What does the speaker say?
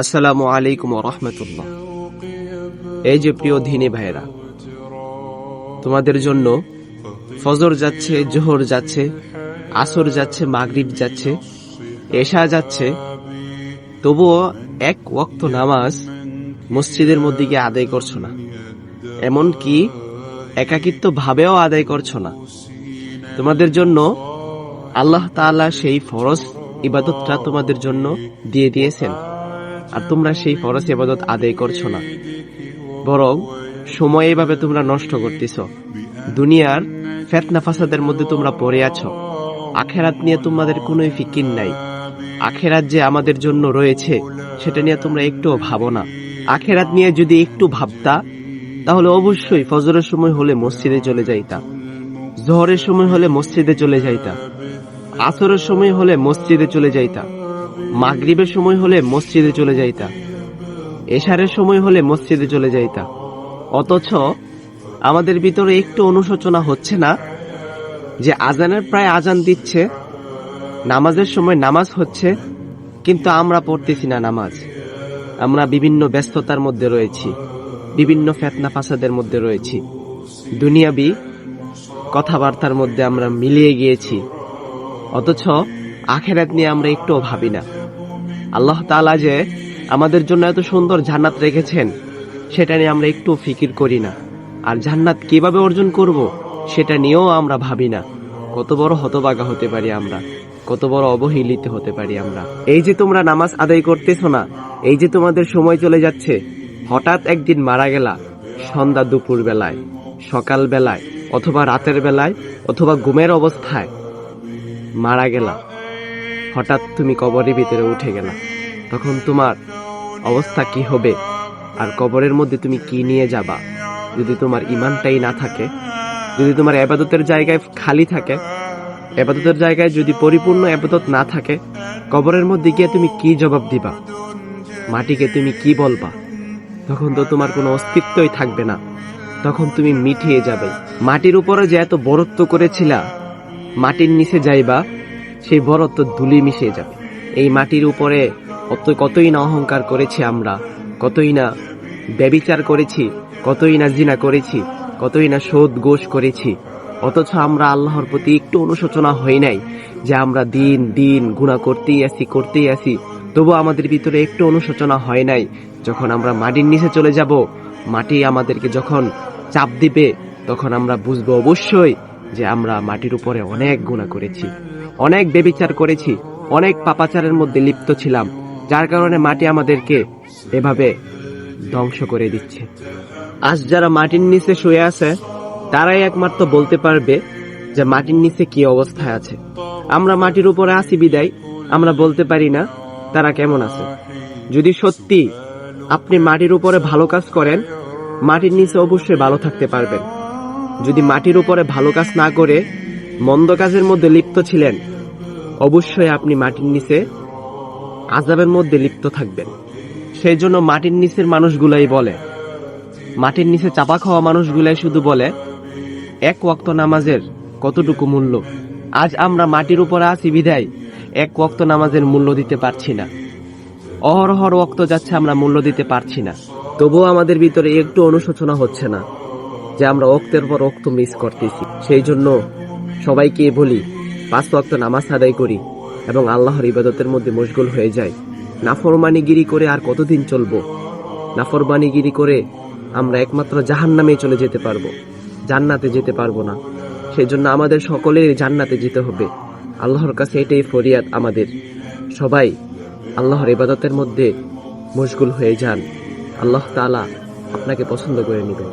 আসসালামু আলাইকুম ওয়া রাহমাতুল্লাহ। এই যে প্রিয় দিনী ভাইরা, তোমাদের জন্য ফজর যাচ্ছে, জোহর যাচ্ছে, আসর যাচ্ছে, মাগরিব যাচ্ছে, এশা যাচ্ছে, তবুও এক ওয়াক্ত নামাজ মসজিদের মধ্যে গিয়ে আদায় করছো না। এমনকি একাকিত্ব ভাবেও আদায় করছো না। তোমাদের জন্য আল্লাহ তাআলা সেই ফরজ ইবাদতটা তোমাদের জন্য দিয়ে দিয়েছেন, আর তোমরা সেই ফরজ ইবাদত আদায় করছো না, বরং সময় এভাবে তোমরা নষ্ট করতেছ। দুনিয়ার ফিতনা ফাসাদের মধ্যে তোমরা পড়ে আছো। আখিরাত নিয়ে তোমাদের কোনো ফিকির নাই। আখিরাত যে আমাদের জন্য রয়েছে সেটা নিয়ে তোমরা একটুও ভাবো না। আখিরাত নিয়ে যদি একটু ভাবতা, তাহলে অবশ্যই ফজরের সময় হলে মসজিদে চলে যাইতা, জোহরের সময় হলে মসজিদে চলে যাইতা, আসরের সময় হলে মসজিদে চলে যাইতা, মাগরিবের সময় হলে মসজিদে চলে যাইতা, এশারের সময় হলে মসজিদে চলে যাইতা। অথচ আমাদের ভিতরে একটু অনুশোচনা হচ্ছে না যে আজানের প্রায় আজান দিচ্ছে, নামাজের সময় নামাজ হচ্ছে, কিন্তু আমরা পড়তেছি না নামাজ। আমরা বিভিন্ন ব্যস্ততার মধ্যে রয়েছি, বিভিন্ন ফিতনা ফাসাদের মধ্যে রয়েছি, দুনিয়াবি কথাবার্তার মধ্যে আমরা মিলিয়ে গিয়েছি। অথচ আখিরাত নিয়ে আমরা একটুও ভাবি না। আল্লাহ তাআলা যে আমাদের জন্য এত সুন্দর জান্নাত রেখেছেন, সেটা নিয়ে আমরা একটু ফিকির করি না। আর জান্নাত কিভাবে অর্জন করব সেটা নিয়েও আমরা ভাবি না। কত বড় হতভাগা হতে পারি আমরা, কত বড় অবহেলিত হতে পারি আমরা। এই যে তোমরা নামাজ আদায় করতেছো না, এই যে তোমাদের সময় চলে যাচ্ছে, হঠাৎ একদিন মারা গেলা, সন্ধ্যা দুপুর বেলায়, সকাল বেলায়, অথবা রাতের বেলায়, অথবা ঘুমের অবস্থায় মারা গেলা, হঠাৎ তুমি কবরের ভিতরে উঠে গেলা, তখন তোমার অবস্থা কি হবে? আর কবরের মধ্যে তুমি কি নিয়ে যাবা? যদি তোমার ঈমানটাই না থাকে, যদি তোমার ইবাদতের জায়গায় খালি থাকে, ইবাদতের জায়গায় যদি পরিপূর্ণ ইবাদত না থাকে, কবরের মধ্যে গিয়ে তুমি কি জবাব দিবা? মাটিকে তুমি কি বলবা? তখন তো তোমার কোনো অস্তিত্বই থাকবে না, তখন তুমি মিটিয়ে যাবে। মাটির উপরে যে এত বরত্ব করেছিলা, মাটির নিচে যাইবা, সেই বরত্ব ধুলি মিশে যাবে। এই মাটির উপরে কতই না অহংকার করেছি আমরা, কতই না ব্যভিচার করেছি, কতই না জিনা করেছি, কতই না সুদ ঘুষ করেছি। অথচ আমরা আল্লাহর প্রতি একটু অনুশোচনা হই নাই যে আমরা দিন দিন গুনাহ করতেই আছি, তবু আমাদের ভিতরে একটু অনুশোচনা হয় নাই। যখন আমরা মাটির নিচে চলে যাব, মাটি আমাদেরকে যখন চাপ দিবে, তখন আমরা বুঝবো অবশ্যই যে আমরা মাটির উপরে অনেক গুনাহ করেছি, অনেক ব্যভিচার করেছি, অনেক পাপাচারের মধ্যে লিপ্ত ছিলাম, যার কারণে মাটি আমাদেরকে এভাবে ধ্বংস করে দিচ্ছে। আজ যারা মাটির নিচে শুয়ে আছে, তারাই একমাত্র বলতে পারবে যে মাটির নিচে কি অবস্থায় আছে। আমরা মাটির উপরে আছি বিদায় আমরা বলতে পারি না তারা কেমন আছে। যদি সত্যি আপনি মাটির উপরে ভালো কাজ করেন, মাটির নিচে অবশ্যই ভালো থাকতে পারবেন। যদি মাটির উপরে ভালো কাজ না করে মন্দ কাজের মধ্যে লিপ্ত ছিলেন, অবশ্যই আপনি মাটির নিচে আযাবের মধ্যে লিপ্ত থাকবেন। সেই জন্য মাটির নিচের মানুষগুলাই বলে, মাটির নিচে চাপা খাওয়া মানুষগুলাই শুধু বলে এক ওয়াক্ত নামাজের কতটুকু মূল্য। আজ আমরা মাটির উপরে আছি বিদায় এক ওয়াক্ত নামাজের মূল্য দিতে পারছি না। অহরহর ওয়াক্ত যাচ্ছে, আমরা মূল্য দিতে পারছি না। তবুও আমাদের ভিতরে একটু অনুশোচনা হচ্ছে না যে আমরা ওয়াক্তের পর ওয়াক্ত মিস করতেছি। সেই জন্য সবাইকে বলি, 5 ওয়াক্ত নামাজ আদায় করি এবং আল্লাহর ইবাদতের মধ্যে মশগুল হয়ে যাই। নাফরমানিগিরি করে আর কতদিন চলবো? নাফরমানিগিরি করে আমরা একমাত্র জাহান্নামে চলে যেতে পারবো, জান্নাতে যেতে পারবো না। সেই জন্য আমাদের সকলের জান্নাতে যেতে হবে। আল্লাহর কাছে এটাই ফরিয়াদ আমাদের। সবাই আল্লাহর ইবাদতের মধ্যে মশগুল হয়ে যান, আল্লাহ তাআলা আপনাকে পছন্দ করে নেবেন।